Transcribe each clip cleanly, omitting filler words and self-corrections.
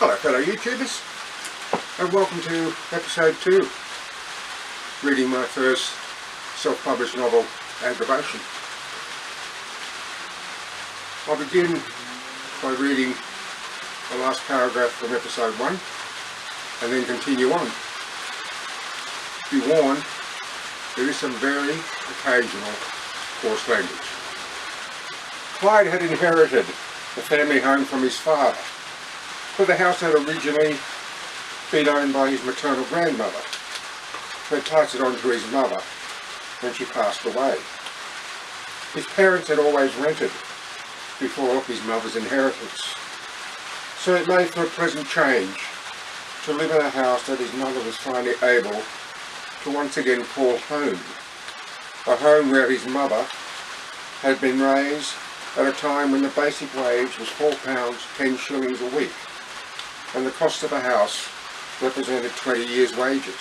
Hello fellow YouTubers, and welcome to episode 2, reading my first self-published novel, Aggravation. I'll begin by reading the last paragraph from episode 1 and then continue on. Be warned, there is some very occasional coarse language. Clyde had inherited the family home from his father, but the house had originally been owned by his maternal grandmother, who had passed it on to his mother when she passed away. His parents had always rented before his mother's inheritance, so it made for a pleasant change to live in a house that his mother was finally able to once again call home, a home where his mother had been raised at a time when the basic wage was £4 10 shillings a week, and the cost of a house represented 20 years' wages,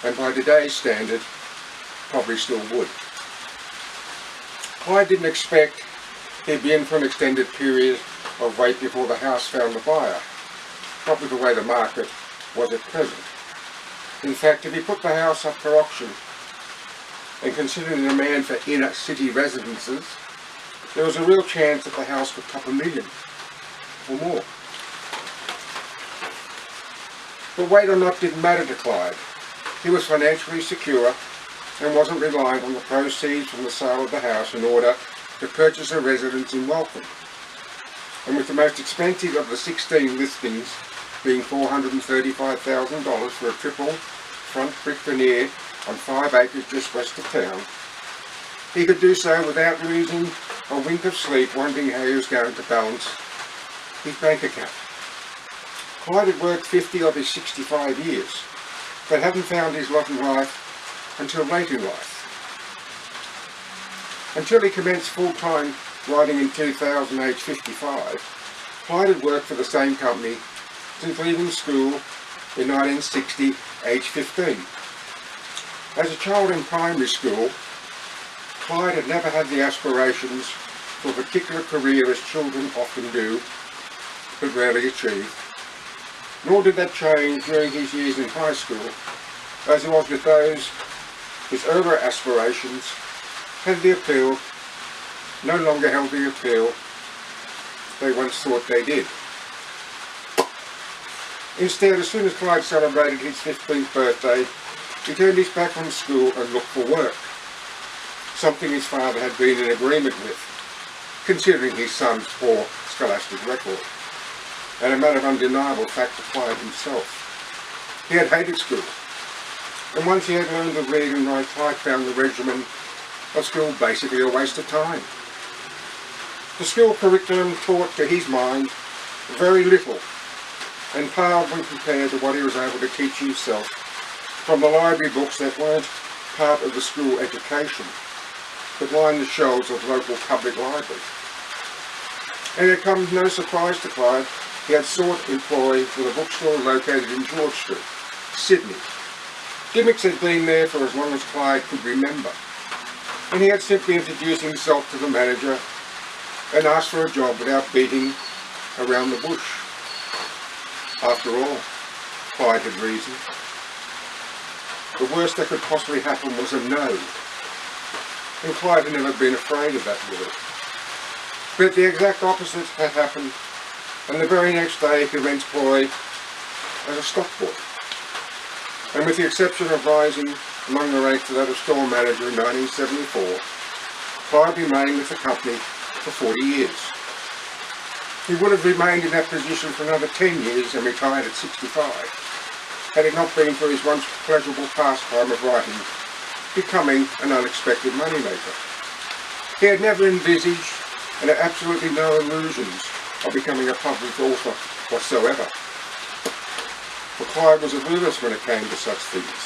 and by today's standard probably still would. Clyde didn't expect he'd be in for an extended period of wait before the house found a buyer, probably the way the market was at present. In fact, if he put the house up for auction, and considering the demand for inner city residences, there was a real chance that the house could top $1 million or more. But weight or not didn't matter to Clyde. He was financially secure and wasn't reliant on the proceeds from the sale of the house in order to purchase a residence in Waltham. And with the most expensive of the 16 listings being $435,000 for a triple front brick veneer on 5 acres just west of town, he could do so without losing a wink of sleep wondering how he was going to balance his bank account. Clyde had worked 50 of his 65 years, but hadn't found his lot in life until late in life. Until he commenced full-time writing in 2000, age 55, Clyde had worked for the same company since leaving school in 1960, age 15. As a child in primary school, Clyde had never had the aspirations for a particular career as children often do, but rarely achieve. Nor did that change during his years in high school, as it was with those whose earlier aspirations had the appeal, no longer held the appeal they once thought they did. Instead, as soon as Clyde celebrated his 15th birthday, he turned his back on school and looked for work, something his father had been in agreement with, considering his son's poor scholastic record, and a matter of undeniable fact to Clyde himself. He had hated school, and once he had learned to read and write, Clyde found the regimen of school basically a waste of time. The school curriculum taught, to his mind, very little, and paled when compared to what he was able to teach himself from the library books that weren't part of the school education, but lined the shelves of local public libraries. And it comes no surprise to Clyde, he had sought employ with a bookstore located in George Street, Sydney. Gimmicks had been there for as long as Clyde could remember, and he had simply introduced himself to the manager and asked for a job without beating around the bush. After all, Clyde had reasoned, the worst that could possibly happen was a no, and Clyde had never been afraid of that word. But the exact opposite had happened, and the very next day he went employed as a stockboy. And with the exception of rising among the ranks of that of store manager in 1974, Clyde remained with the company for 40 years. He would have remained in that position for another 10 years and retired at 65, had it not been for his once pleasurable pastime of writing becoming an unexpected moneymaker. He had never envisaged and had absolutely no illusions of becoming a published author whatsoever. For Clyde was a realist when it came to such things,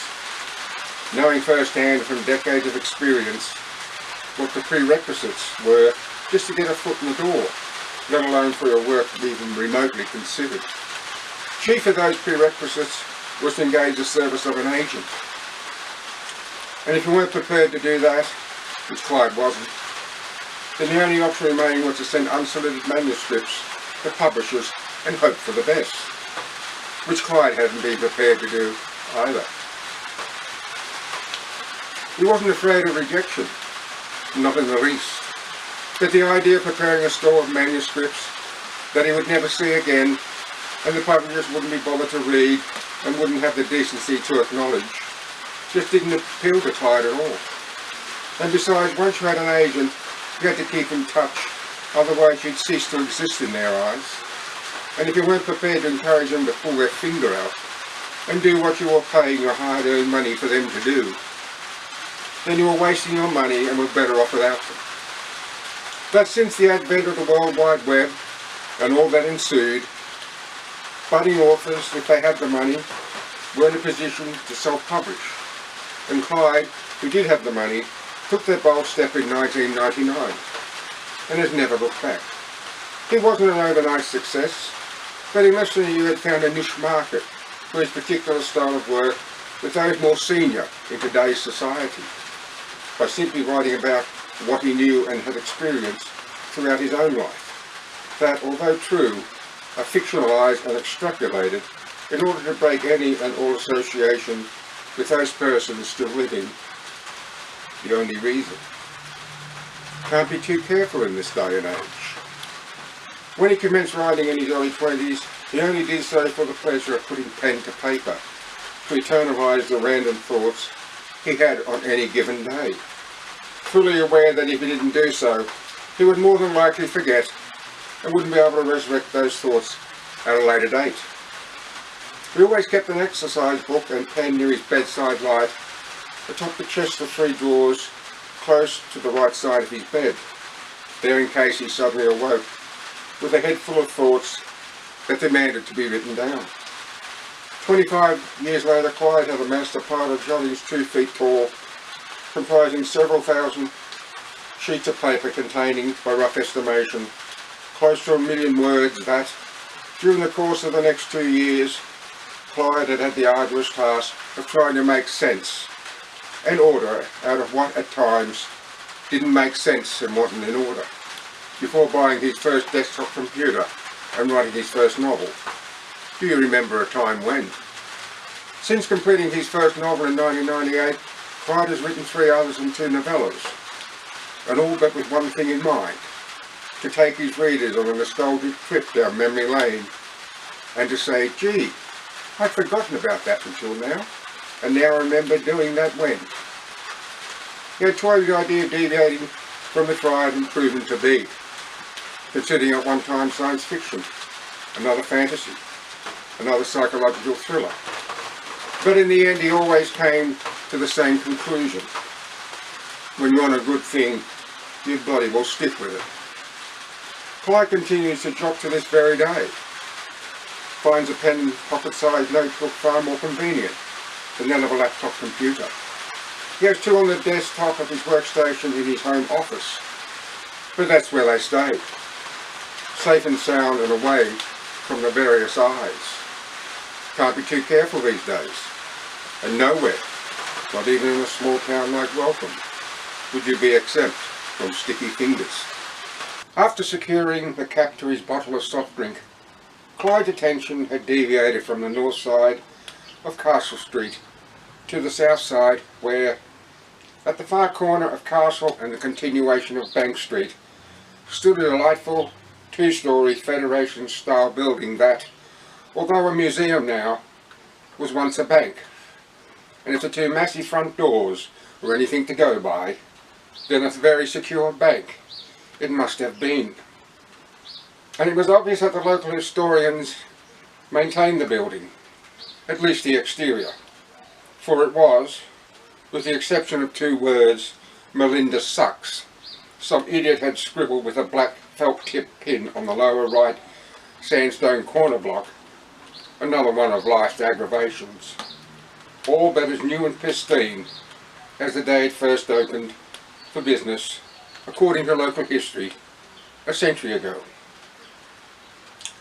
knowing firsthand from decades of experience what the prerequisites were just to get a foot in the door, let alone for your work to be even remotely considered. Chief of those prerequisites was to engage the service of an agent. And if you weren't prepared to do that, which Clyde wasn't, then the only option remaining was to send unsolicited manuscripts to publishers and hope for the best, which Clyde hadn't been prepared to do either. He wasn't afraid of rejection, not in the least, but the idea of preparing a store of manuscripts that he would never see again, and the publishers wouldn't be bothered to read and wouldn't have the decency to acknowledge, just didn't appeal to Clyde at all. And besides, once you had an agent, you had to keep in touch, otherwise you'd cease to exist in their eyes. And if you weren't prepared to encourage them to pull their finger out and do what you were paying your hard-earned money for them to do, then you were wasting your money and were better off without them. But since the advent of the World Wide Web and all that ensued, budding authors, if they had the money, were in a position to self-publish. And Clyde, who did have the money, took that bold step in 1999 and has never looked back. He wasn't an overnight success, but in less than a year had found a niche market for his particular style of work with those more senior in today's society, by simply writing about what he knew and had experienced throughout his own life, that, although true, are fictionalised and extrapolated in order to break any and all association with those persons still living. The only reason. Can't be too careful in this day and age. When he commenced writing in his early 20s, he only did so for the pleasure of putting pen to paper, to eternalise the random thoughts he had on any given day, fully aware that if he didn't do so, he would more than likely forget and wouldn't be able to resurrect those thoughts at a later date. He always kept an exercise book and pen near his bedside light, atop the chest of 3 drawers, close to the right side of his bed, there in case he suddenly awoke with a head full of thoughts that demanded to be written down. 25 years later, Clyde had amassed a pile of jottings 2 feet tall, comprising several thousand sheets of paper containing, by rough estimation, close to 1 million words that, during the course of the next 2 years, Clyde had had the arduous task of trying to make sense and order out of what at times didn't make sense and wasn't in order, before buying his first desktop computer and writing his first novel. Do you remember a time when? Since completing his first novel in 1998, Clyde has written 3 others and 2 novellas, and all but with one thing in mind: to take his readers on a nostalgic trip down memory lane and to say, gee, I'd forgotten about that until now, and now I remember doing that when. He had toyed with the idea of deviating from the tried and proven to be, considering at one time science fiction, another fantasy, another psychological thriller. But in the end he always came to the same conclusion: when you're on a good thing, your body will stick with it. Clyde continues to jot to this very day. Finds a pen and pocket-sized notebook far more convenient than that of a laptop computer. He has 2 on the desktop of his workstation in his home office, but that's where they stay, safe and sound and away from the various eyes. Can't be too careful these days, and nowhere, not even in a small town like Welcome, would you be exempt from sticky fingers. After securing the cap to his bottle of soft drink, Clyde's attention had deviated from the north side of Castle Street to the south side, where, at the far corner of Castle and the continuation of Bank Street, stood a delightful 2-storey Federation-style building that, although a museum now, was once a bank. And if the 2 massive front doors were anything to go by, then a very secure bank it must have been. And it was obvious that the local historians maintained the building, at least the exterior, for it was, with the exception of 2 words, Melinda Sucks, some idiot had scribbled with a black felt-tipped pin on the lower right sandstone corner block, another one of life's aggravations, all but as new and pristine as the day it first opened for business, according to local history, a century ago.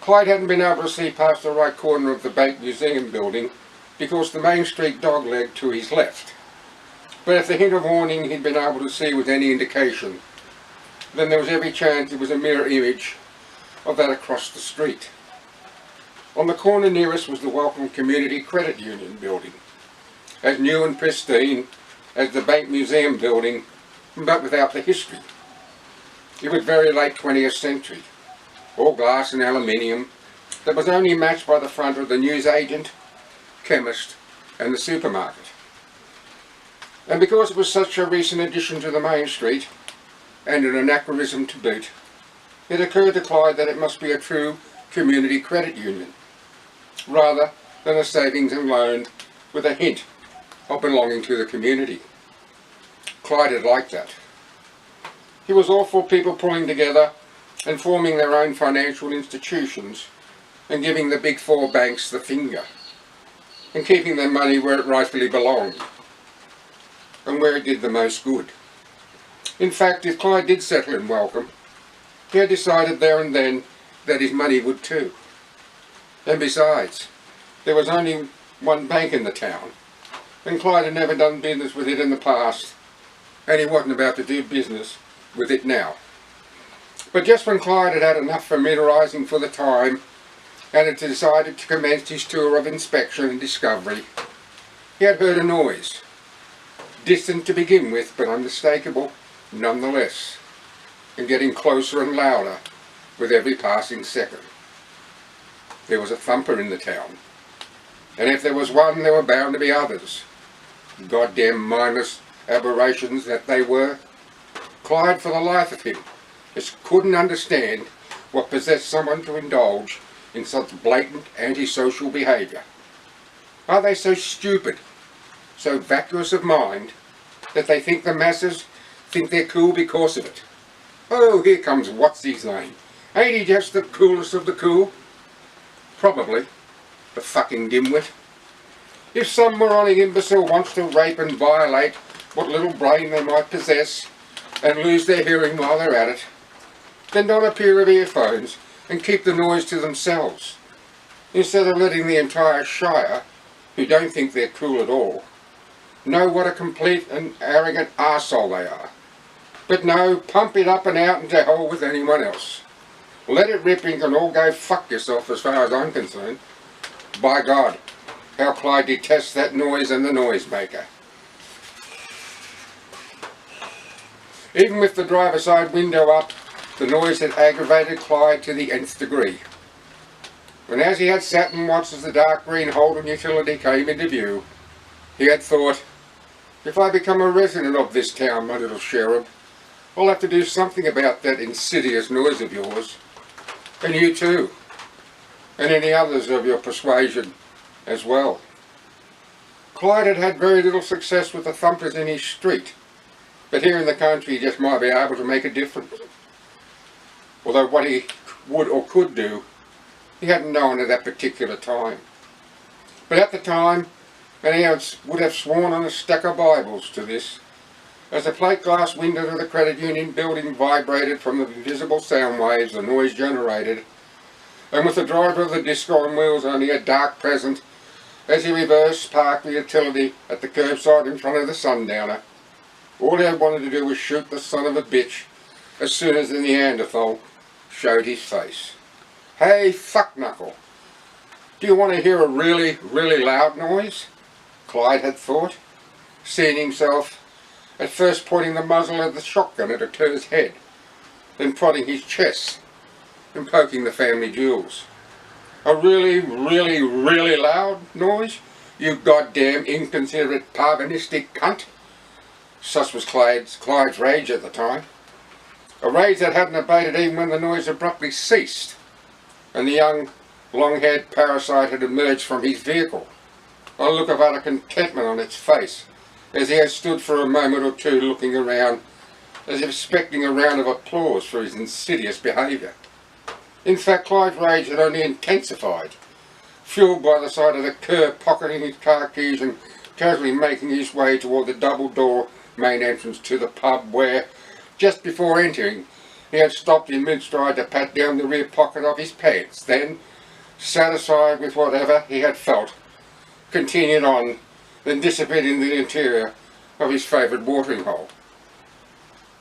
Clyde hadn't been able to see past the right corner of the Bank Museum building because the Main Street dogleg to his left, but if the hint of warning he'd been able to see with any indication, then there was every chance it was a mirror image of that across the street. On the corner nearest was the Welcome Community Credit Union building, as new and pristine as the Bank Museum building, but without the history. It was very late 20th century, all glass and aluminium, that was only matched by the front of the newsagent, chemist and the supermarket. And because it was such a recent addition to the main street, and an anachronism to boot, it occurred to Clyde that it must be a true community credit union, rather than a savings and loan with a hint of belonging to the community. Clyde had liked that. He was all for people pulling together and forming their own financial institutions and giving the big four banks the finger and keeping their money where it rightfully belonged and where it did the most good. In fact, if Clyde did settle in Welcome, he had decided there and then that his money would too. And besides, there was only one bank in the town, and Clyde had never done business with it in the past, and he wasn't about to do business with it now. But just when Clyde had had enough familiarising for the time, and had decided to commence his tour of inspection and discovery, he had heard a noise, distant to begin with, but unmistakable nonetheless, and getting closer and louder with every passing second. There was a thumper in the town, and if there was one, there were bound to be others. Goddamn mindless aberrations that they were. Clyde, for the life of him, just couldn't understand what possessed someone to indulge in such blatant antisocial behaviour. Are they so stupid, so vacuous of mind, that they think the masses think they're cool because of it? Oh, here comes what's his name. Ain't he just the coolest of the cool? Probably. The fucking dimwit. If some moronic imbecile wants to rape and violate what little brain they might possess and lose their hearing while they're at it, then don a pair of earphones and keep the noise to themselves, instead of letting the entire shire, who don't think they're cool at all, know what a complete and arrogant arsehole they are. But no, pump it up and out and to hell with anyone else. Let it rip, and you can all go fuck yourself as far as I'm concerned. By God, how Clyde detests that noise and the noisemaker. Even with the driver's side window up, the noise had aggravated Clyde to the nth degree. And as he had sat and watched as the dark green Holden utility came into view, he had thought, if I become a resident of this town, my little cherub, I'll have to do something about that insidious noise of yours. And you too. And any others of your persuasion as well. Clyde had had very little success with the thumpers in his street, but here in the country he just might be able to make a difference. Although what he would or could do, he hadn't known at that particular time. But at the time, and he would have sworn on a stack of Bibles to this, as the plate glass window of the credit union building vibrated from the invisible sound waves the noise generated, and with the driver of the disco on wheels only a dark present, as he reversed parked the utility at the curbside in front of the Sundowner, all he had wanted to do was shoot the son of a bitch as soon as the Neanderthal showed his face. Hey, fuckknuckle, do you want to hear a really, really loud noise? Clyde had thought, seeing himself at first pointing the muzzle of the shotgun at a Tur's head, then prodding his chest and poking the family jewels. A really, really, really loud noise? You goddamn inconsiderate, parvanistic cunt. Such was Clyde's rage at the time. A rage that hadn't abated even when the noise abruptly ceased, and the young, long-haired parasite had emerged from his vehicle, a look of utter contentment on its face, as he had stood for a moment or two looking around, as if expecting a round of applause for his insidious behaviour. In fact, Clyde's rage had only intensified, fuelled by the sight of the cur pocketing his car keys and casually making his way toward the double-door main entrance to the pub where, just before entering, he had stopped in mid-stride to pat down the rear pocket of his pants, then, satisfied with whatever he had felt, continued on, then disappeared in the interior of his favourite watering hole.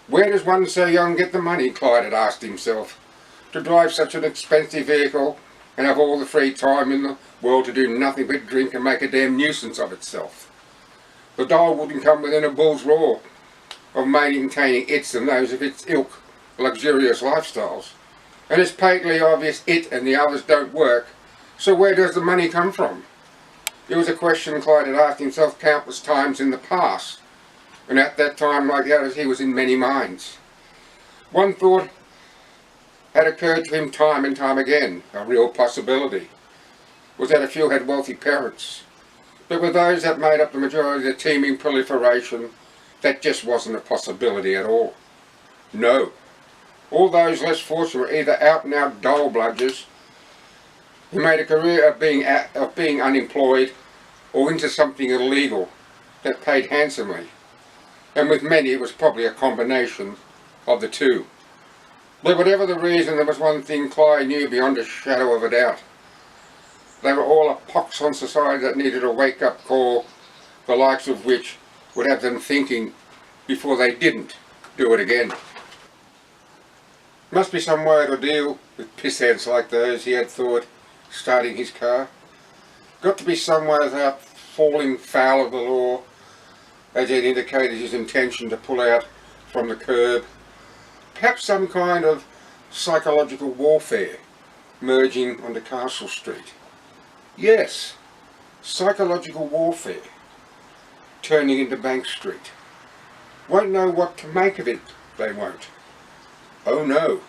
Where does one so young get the money, Clyde had asked himself, to drive such an expensive vehicle and have all the free time in the world to do nothing but drink and make a damn nuisance of itself. The doll wouldn't come within a bull's roar of maintaining its and those of its ilk luxurious lifestyles. And it's patently obvious it and the others don't work, so where does the money come from? It was a question Clyde had asked himself countless times in the past, and at that time, like others, he was in many minds. One thought had occurred to him time and time again, a real possibility, was that a few had wealthy parents. But with those that made up the majority of the teeming proliferation, that just wasn't a possibility at all. No. All those less fortunate were either out-and-out dole bludgers who made a career of being unemployed, or into something illegal that paid handsomely. And with many it was probably a combination of the two. But whatever the reason, there was one thing Clyde knew beyond a shadow of a doubt. They were all a pox on society that needed a wake-up call, the likes of which would have them thinking before they didn't do it again. Must be some way to deal with pissheads like those, he had thought, starting his car. Got to be some way without falling foul of the law, as he had indicated his intention to pull out from the curb. Perhaps some kind of psychological warfare merging onto Castle Street. Yes, psychological warfare turning into Bank Street. Won't know what to make of it, they won't. Oh no,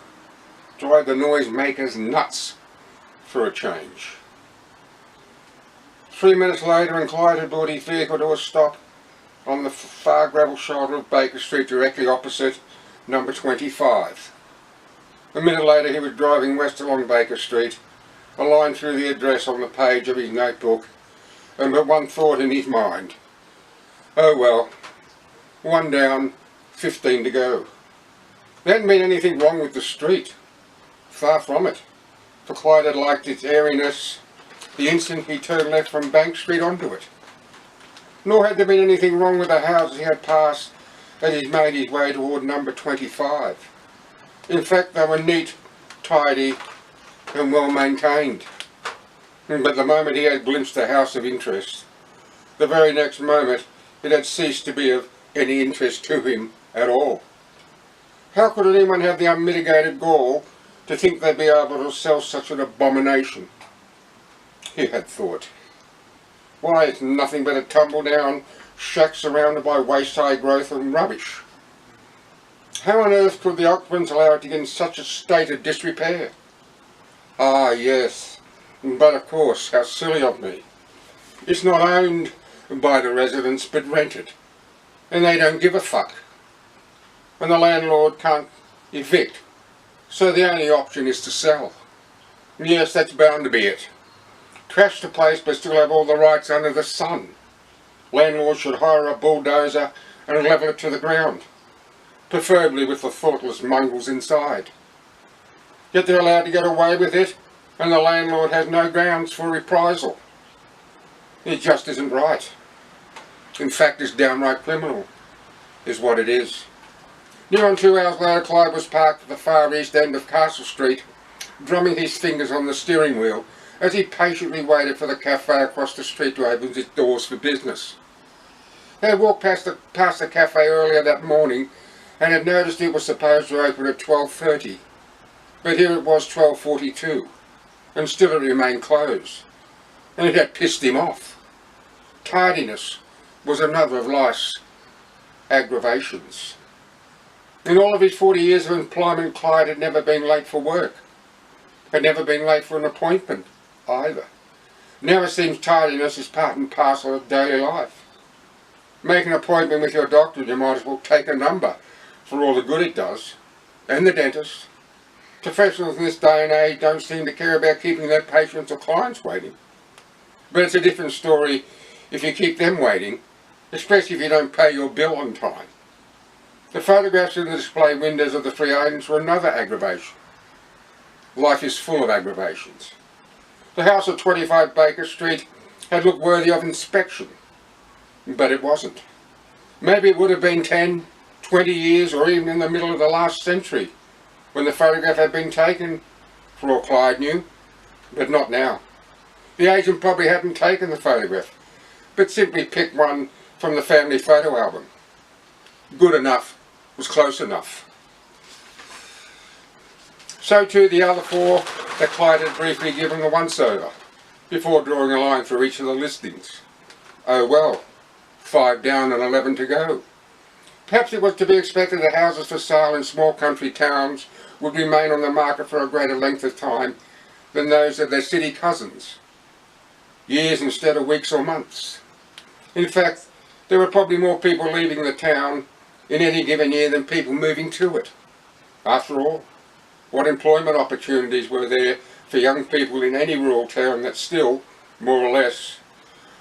drive the noisemakers nuts for a change. 3 minutes later, and Clyde had brought his vehicle to a stop on the far gravel shoulder of Baker Street, directly opposite number 25. A minute later he was driving west along Baker Street, a line through the address on the page of his notebook, and but one thought in his mind. Oh well, 1 down, 15 to go. There hadn't been anything wrong with the street. Far from it. For Clyde had liked its airiness the instant he turned left from Bank Street onto it. Nor had there been anything wrong with the houses he had passed as he made his way toward number 25. In fact, they were neat, tidy and well maintained. But the moment he had glimpsed a house of interest, the very next moment it had ceased to be of any interest to him at all. How could anyone have the unmitigated gall to think they'd be able to sell such an abomination? He had thought. Why, it's nothing but a tumble-down shack surrounded by waist-high growth and rubbish. How on earth could the occupants allow it to get in such a state of disrepair? Ah, yes, but of course, how silly of me. It's not owned by the residents, but rented, and they don't give a fuck. And the landlord can't evict, so the only option is to sell. Yes, that's bound to be it. Trash the place but still have all the rights under the sun. Landlord should hire a bulldozer and level it to the ground, preferably with the thoughtless mongrels inside. Yet they're allowed to get away with it, and the landlord has no grounds for reprisal. It just isn't right. In fact, it's downright criminal, is what it is. Near on 2 hours later, Clyde was parked at the far east end of Castle Street, drumming his fingers on the steering wheel as he patiently waited for the cafe across the street to open its doors for business. They had walked past the cafe earlier that morning and had noticed it was supposed to open at 12:30, but here it was 12:42, and still it remained closed, and it had pissed him off. Tardiness was another of life's aggravations. In all of his 40 years of employment, Clyde had never been late for work, had never been late for an appointment either. Now it seems tardiness is part and parcel of daily life. Make an appointment with your doctor, you might as well take a number for all the good it does, and the dentist. Professionals in this day and age don't seem to care about keeping their patients or clients waiting. But it's a different story if you keep them waiting, especially if you don't pay your bill on time. The photographs in the display windows of the three agents were another aggravation. Life is full of aggravations. The house at 25 Baker Street had looked worthy of inspection, but it wasn't. Maybe it would have been 10, 20 years, or even in the middle of the last century, when the photograph had been taken, for all Clyde knew. But not now. The agent probably hadn't taken the photograph, but simply picked one from the family photo album. Good enough was close enough. So too the other four that Clyde had briefly given the once-over, before drawing a line through each of the listings. Oh well, 5 down and 11 to go. Perhaps it was to be expected that houses for sale in small country towns would remain on the market for a greater length of time than those of their city cousins. Years instead of weeks or months. In fact, there were probably more people leaving the town in any given year than people moving to it. After all, what employment opportunities were there for young people in any rural town that still, more or less,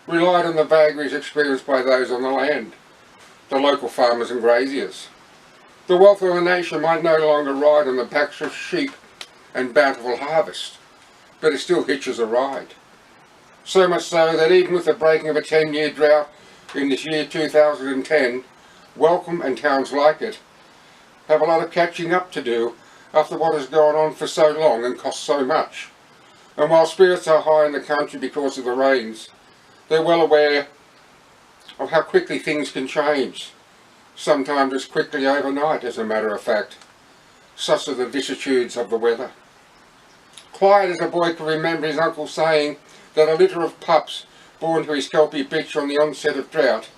relied on the vagaries experienced by those on the land, the local farmers and graziers? The wealth of the nation might no longer ride on the backs of sheep and bountiful harvest, but it still hitches a ride. So much so that even with the breaking of a 10-year drought in this year 2010, Welcome and towns like it have a lot of catching up to do after what has gone on for so long and cost so much. And while spirits are high in the country because of the rains, they're well aware of how quickly things can change, sometimes as quickly overnight as a matter of fact. Such are the vicissitudes of the weather. Clyde as a boy could remember his uncle saying that a litter of pups born to his kelpie bitch on the onset of drought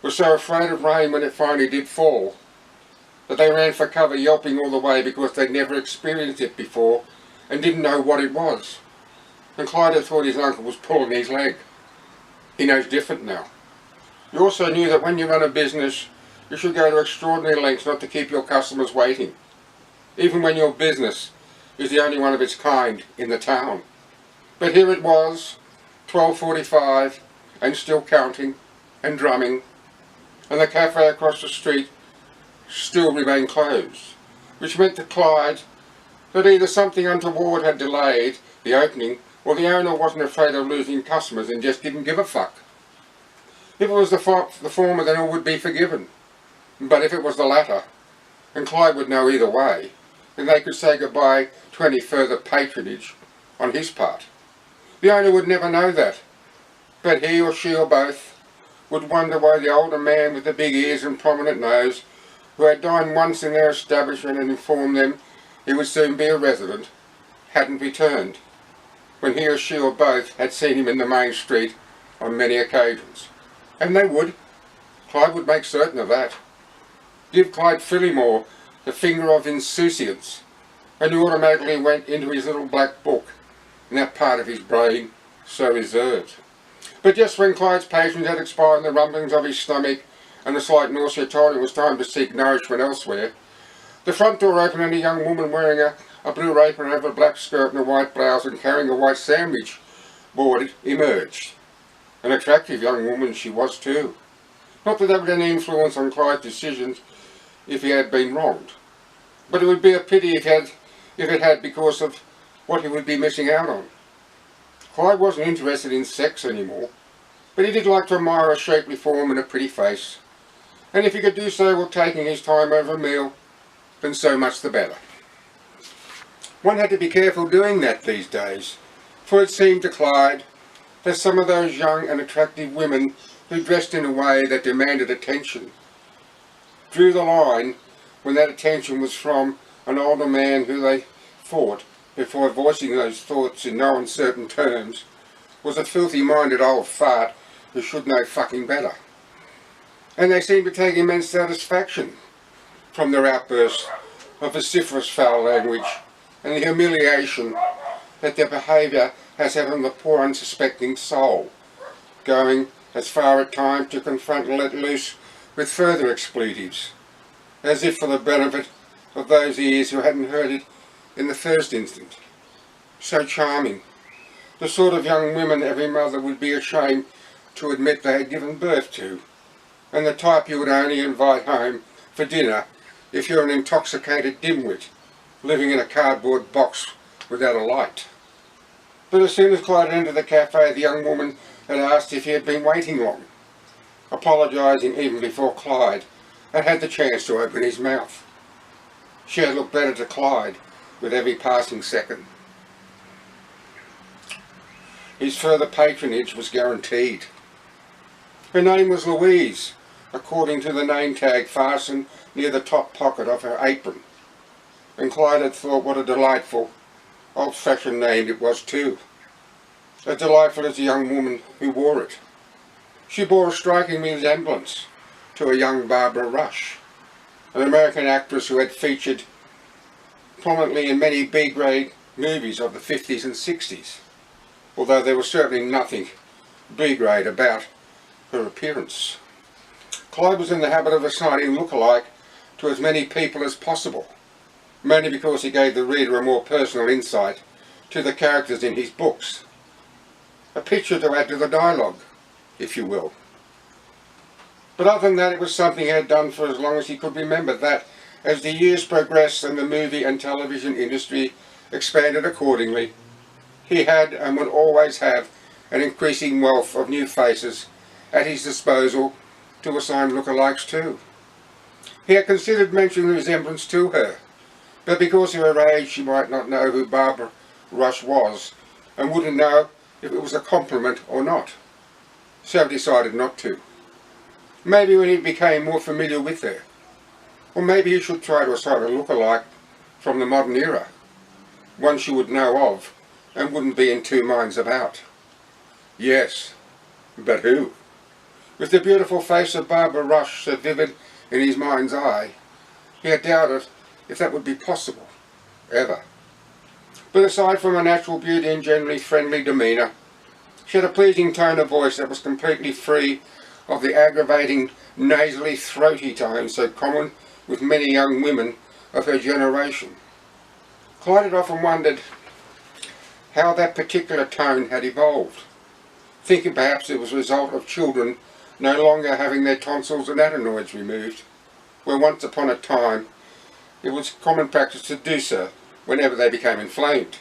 were so afraid of rain when it finally did fall that they ran for cover yelping all the way because they'd never experienced it before and didn't know what it was. And Clyde had thought his uncle was pulling his leg. He knows different now. He also knew that when you run a business, you should go to extraordinary lengths not to keep your customers waiting, even when your business is the only one of its kind in the town. But here it was, 12:45, and still counting and drumming, and the cafe across the street still remained closed, which meant to Clyde that either something untoward had delayed the opening, or the owner wasn't afraid of losing customers and just didn't give a fuck. If it was the former, then all would be forgiven. But if it was the latter, and Clyde would know either way, then they could say goodbye to any further patronage on his part. The owner would never know that, but he or she or both would wonder why the older man with the big ears and prominent nose, who had dined once in their establishment and informed them he would soon be a resident, hadn't returned, when he or she or both had seen him in the main street on many occasions. And they would. Clyde would make certain of that. Give Clyde Phillimore the finger of insouciance, and he automatically went into his little black book, in that part of his brain so reserved. But just when Clyde's patience had expired and the rumblings of his stomach and the slight nausea told him it was time to seek nourishment elsewhere, the front door opened and a young woman wearing a blue apron over a black skirt and a white blouse and carrying a white sandwich board emerged. An attractive young woman she was too. Not that would have any influence on Clyde's decisions if he had been wronged, but it would be a pity if it had because of what he would be missing out on. Clyde wasn't interested in sex anymore, but he did like to admire a shapely form and a pretty face, and if he could do so while taking his time over a meal, then so much the better. One had to be careful doing that these days, for it seemed to Clyde that some of those young and attractive women who dressed in a way that demanded attention drew the line when that attention was from an older man who they thought, before voicing those thoughts in no uncertain terms, was a filthy-minded old fart who should know fucking better. And they seemed to take immense satisfaction from their outbursts of vociferous foul language and the humiliation that their behaviour has had on the poor unsuspecting soul, going as far at times to confront and let loose with further expletives, as if for the benefit of those ears who hadn't heard it in the first instant. So charming, the sort of young women every mother would be ashamed to admit they had given birth to, and the type you would only invite home for dinner if you're an intoxicated dimwit living in a cardboard box without a light. But as soon as Clyde entered the cafe, the young woman had asked if he had been waiting long, apologising even before Clyde had had the chance to open his mouth. She had looked better to Clyde with every passing second. his further patronage was guaranteed. Her name was Louise, according to the name tag fastened near the top pocket of her apron, and Clyde had thought what a delightful, old-fashioned name it was too, as delightful as the young woman who wore it. She bore a striking resemblance to a young Barbara Rush, an American actress who had featured prominently in many B-grade movies of the 50s and 60s, although there was certainly nothing B-grade about her appearance. Clyde was in the habit of assigning look-alike to as many people as possible, mainly because he gave the reader a more personal insight to the characters in his books. A picture to add to the dialogue, if you will. But other than that, it was something he had done for as long as he could remember, that as the years progressed and the movie and television industry expanded accordingly, he had and would always have an increasing wealth of new faces at his disposal to assign lookalikes to. He had considered mentioning the resemblance to her, but because of her age she might not know who Barbara Rush was and wouldn't know if it was a compliment or not, so decided not to. Maybe when he became more familiar with her, or maybe he should try to assign a lookalike from the modern era, one she would know of and wouldn't be in two minds about. Yes, but who? With the beautiful face of Barbara Rush so vivid in his mind's eye, he had doubted if that would be possible, ever. But aside from her natural beauty and generally friendly demeanour, she had a pleasing tone of voice that was completely free of the aggravating, nasally, throaty tones so common with many young women of her generation. Clyde had often wondered how that particular tone had evolved, thinking perhaps it was a result of children no longer having their tonsils and adenoids removed, where once upon a time it was common practice to do so whenever they became inflamed.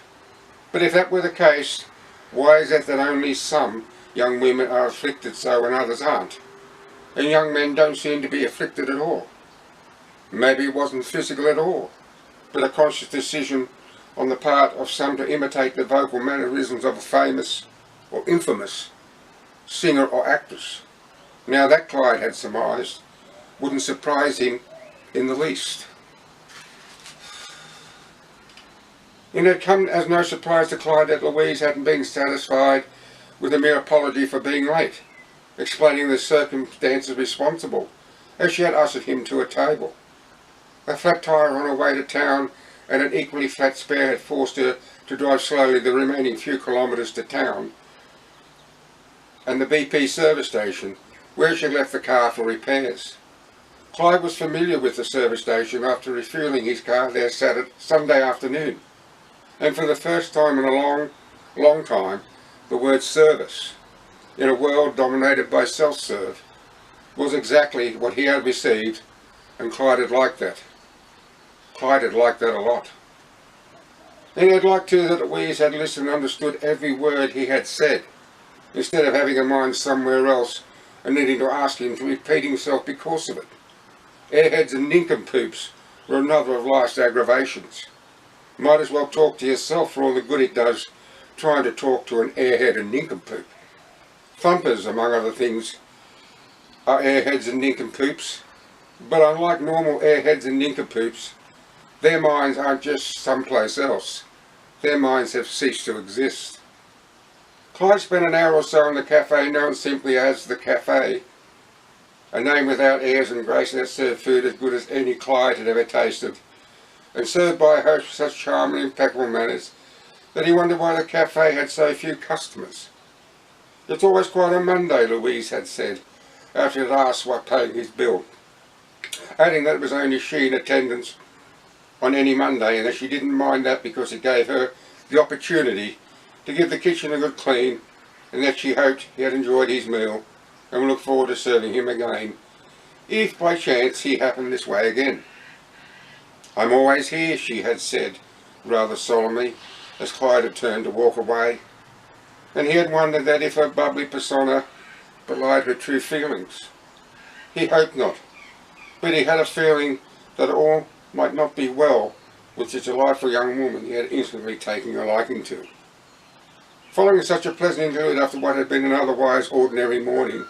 But if that were the case, why is it that only some young women are afflicted so and others aren't, and young men don't seem to be afflicted at all? Maybe it wasn't physical at all, but a conscious decision on the part of some to imitate the vocal mannerisms of a famous or infamous singer or actress. Now that, Clyde had surmised, wouldn't surprise him in the least. It had come as no surprise to Clyde that Louise hadn't been satisfied with a mere apology for being late, explaining the circumstances responsible, as she had ushered him to a table. A flat tire on her way to town and an equally flat spare had forced her to drive slowly the remaining few kilometres to town and the BP service station, where she had left the car for repairs. Clyde was familiar with the service station after refuelling his car there Sunday afternoon, and for the first time in a long time, the word service, in a world dominated by self-serve, was exactly what he had received, and Clyde had liked that. Clyde had liked that a lot. And he had liked too that Louise had listened and understood every word he had said, instead of having her mind somewhere else and needing to ask him to repeat himself because of it. Airheads and nincompoops were another of life's aggravations. Might as well talk to yourself for all the good it does trying to talk to an airhead and nincompoop. Thumpers, among other things, are airheads and nincompoops, but unlike normal airheads and nincompoops, their minds aren't just someplace else. Their minds have ceased to exist. Clyde spent an hour or so in the cafe known simply as the Cafe, a name without airs and grace that served food as good as any Clyde had ever tasted, and served by a host with such charm and impeccable manners that he wondered why the cafe had so few customers. "It's always quite a Monday," Louise had said, after he had asked while paying his bill, adding that it was only she in attendance on any Monday, and that she didn't mind that because it gave her the opportunity to give the kitchen a good clean, and that she hoped he had enjoyed his meal and would look forward to serving him again, if by chance he happened this way again. "I'm always here," she had said, rather solemnly, as Clyde had turned to walk away, and he had wondered that if her bubbly persona belied her true feelings. He hoped not, but he had a feeling that all might not be well with the delightful young woman he had instantly taken a liking to. Following such a pleasant interlude after what had been an otherwise ordinary morning,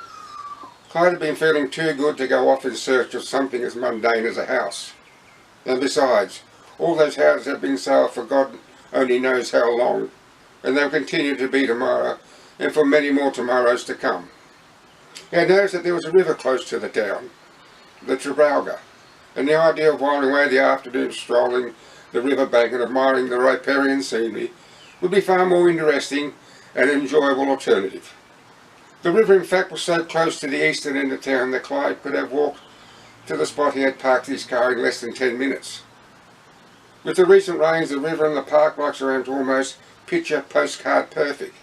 Clyde had been feeling too good to go off in search of something as mundane as a house. And besides, all those houses had been sold for God only knows how long, and they'll continue to be tomorrow, and for many more tomorrows to come. He had noticed that there was a river close to the town, the Trafalgar, and the idea of whiling away the afternoon strolling the river bank and admiring the riparian scenery would be far more interesting and enjoyable alternative. The river in fact was so close to the eastern end of town that Clyde could have walked to the spot he had parked his car in less than 10 minutes. With the recent rains, the river and the park blocks around to almost picture postcard perfect.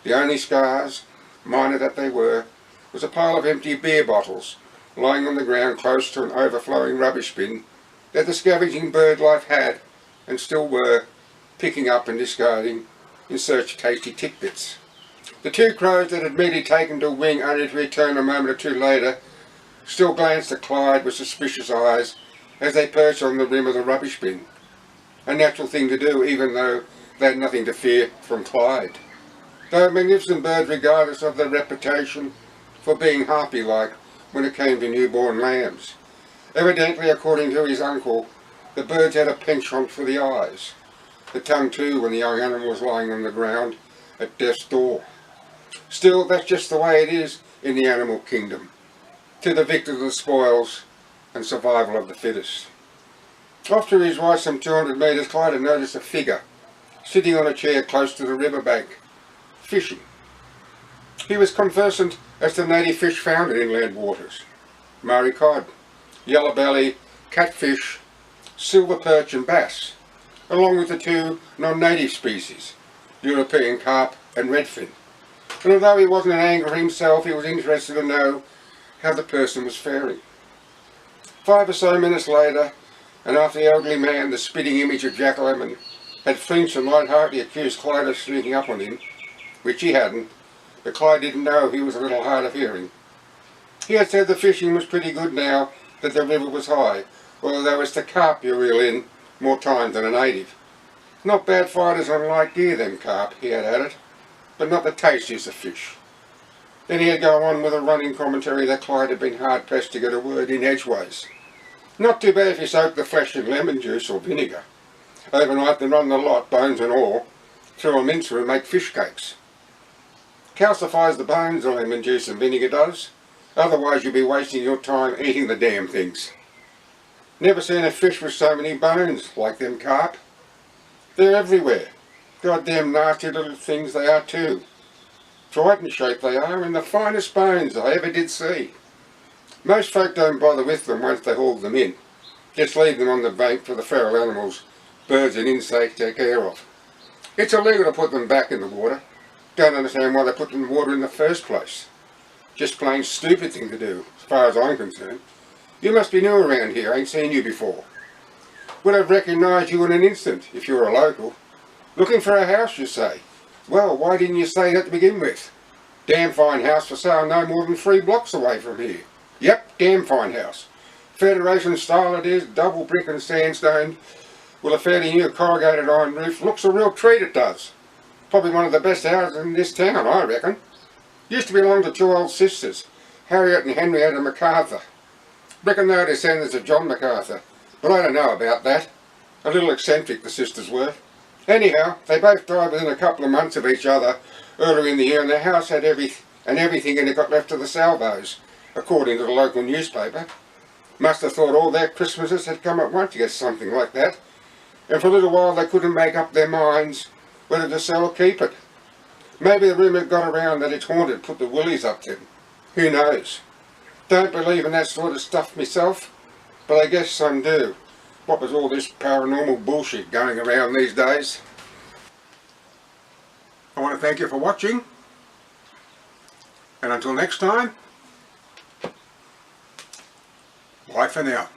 The only scars, minor that they were, was a pile of empty beer bottles lying on the ground close to an overflowing rubbish bin that the scavenging bird life had, and still were, picking up and discarding in search of tasty tidbits. The two crows that had merely taken to wing only to return a moment or two later still glanced at Clyde with suspicious eyes as they perched on the rim of the rubbish bin. A natural thing to do, even though they had nothing to fear from Clyde. Though magnificent birds, regardless of their reputation for being harpy-like when it came to newborn lambs. Evidently, according to his uncle, the birds had a penchant for the eyes. The tongue too, when the young animal was lying on the ground at death's door. Still, that's just the way it is in the animal kingdom. To the victor of the spoils and survival of the fittest. After his ride some 200 metres, Clyde had noticed a figure sitting on a chair close to the riverbank, fishing. He was conversant as to native fish found in inland waters. Murray cod, yellow belly, catfish, silver perch and bass, along with the two non-native species, European carp and redfin. And although he wasn't an angler himself, he was interested to know how the person was faring. 5 or so minutes later, and after the elderly man, the spitting image of Jack Lemmon, had flinched and light-heartedly accused Clyde of sneaking up on him, which he hadn't, but Clyde didn't know he was a little hard of hearing. He had said the fishing was pretty good now that the river was high, although there was the carp you reel in more times than a native. Not bad fighters on light gear, them carp, he had added, but not the tastiest of fish. Then he had gone on with a running commentary that Clyde had been hard-pressed to get a word in edgeways. Not too bad if you soak the flesh in lemon juice or vinegar overnight, then run the lot, bones and all, through a mincer and make fish cakes. Calcifies the bones, the lemon juice and vinegar does, otherwise you'll be wasting your time eating the damn things. Never seen a fish with so many bones like them carp. They're everywhere. Goddamn nasty little things they are too. Trident shaped they are, and the finest bones I ever did see. Most folk don't bother with them once they haul them in. Just leave them on the bank for the feral animals, birds and insects to take care of. It's illegal to put them back in the water. Don't understand why they put them in the water in the first place. Just plain stupid thing to do, as far as I'm concerned. You must be new around here, ain't seen you before. Would have recognised you in an instant, if you were a local. Looking for a house, you say. Well, why didn't you say that to begin with? Damn fine house for sale no more than 3 blocks away from here. Yep, damn fine house. Federation style it is, double brick and sandstone, with a fairly new corrugated iron roof. Looks a real treat, it does. Probably one of the best houses in this town, I reckon. Used to belong to 2 old sisters, Harriet and Henrietta MacArthur. Reckon they were descendants of John MacArthur, but I don't know about that. A little eccentric, the sisters were. Anyhow, they both died within a couple of months of each other earlier in the year, and the house had everything in it got left to the salvos, according to the local newspaper. Must have thought all their Christmases had come at once to get something like that, and for a little while they couldn't make up their minds whether to sell or keep it. Maybe the rumour got around that it's haunted, put the willies up to them. Who knows? Don't believe in that sort of stuff myself, but I guess some do. What was all this paranormal bullshit going around these days? I want to thank you for watching, and until next time, bye for now.